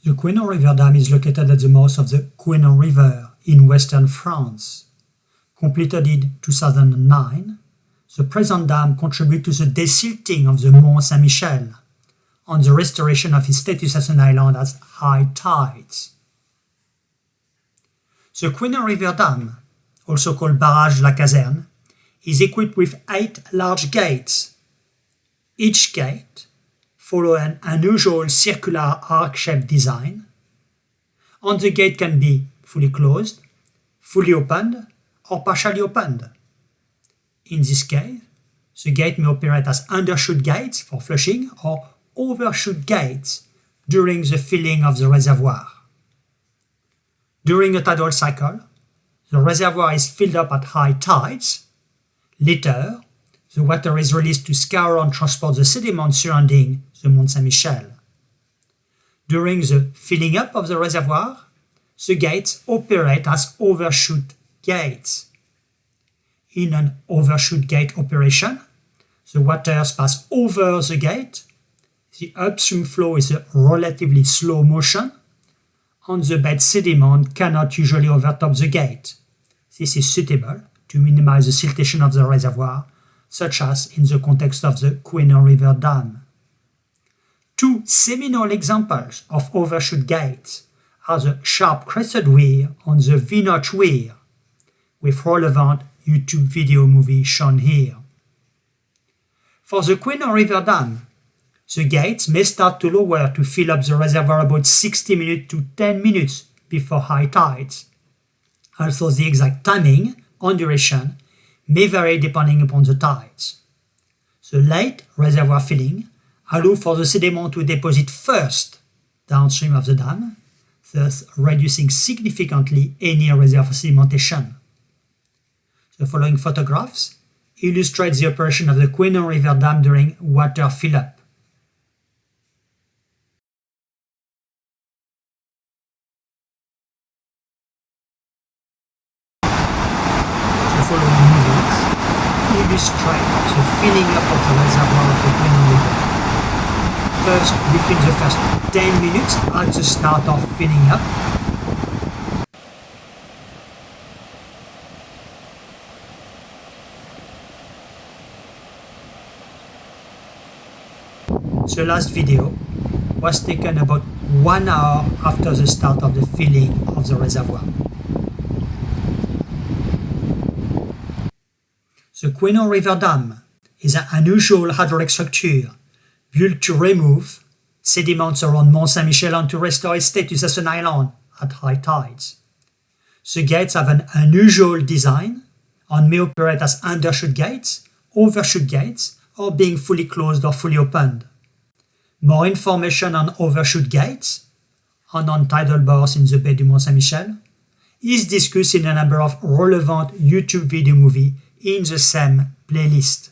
The Couesnon River Dam is located at the mouth of the Couesnon River in western France. Completed in 2009, the present dam contributes to the desilting of the Mont Saint Michel and the restoration of its status as an island at high tides. The Couesnon River Dam, also called Barrage la Caserne, is equipped with 8 large gates. Each gate follows an unusual circular arc-shaped design, and the gate can be fully closed, fully opened, or partially opened. In this case, the gate may operate as undershoot gates for flushing or overshoot gates during the filling of the reservoir. During a tidal cycle, the reservoir is filled up at high tides. Later, the water is released to scour and transport the sediments surrounding the Mont Saint Michel. During the filling up of the reservoir, the gates operate as overshoot gates. In an overshoot gate operation, the waters pass over the gate, the upstream flow is a relatively slow motion, and the bed sediment cannot usually overtop the gate. This is suitable to minimize the siltation of the reservoir, such as in the context of the Couesnon River Dam. 2 seminal examples of overshoot gates are the sharp-crested weir and the V-notch weir, with relevant YouTube video movie shown here. For the Couesnon River Dam, the gates may start to lower to fill up the reservoir about 60 minutes to 10 minutes before high tides. Also, the exact timing and duration may vary depending upon the tides. The late reservoir filling allows for the sediment to deposit first downstream of the dam, thus reducing significantly any reservoir sedimentation. The following photographs illustrate the operation of the Couesnon River Dam during water fill-up. The following images illustrate the filling up of the reservoir of the Couesnon River. First, we fill the first 10 minutes at the start of filling up. The last video was taken about 1 hour after the start of the filling of the reservoir. The Couesnon River Dam is an unusual hydraulic structure built to remove sediments around Mont Saint Michel and to restore its status as an island at high tides. The gates have an unusual design and may operate as undershoot gates, overshoot gates, or being fully closed or fully opened. More information on overshoot gates and on tidal bars in the Baie du Mont Saint Michel is discussed in a number of relevant YouTube video movies in the same playlist.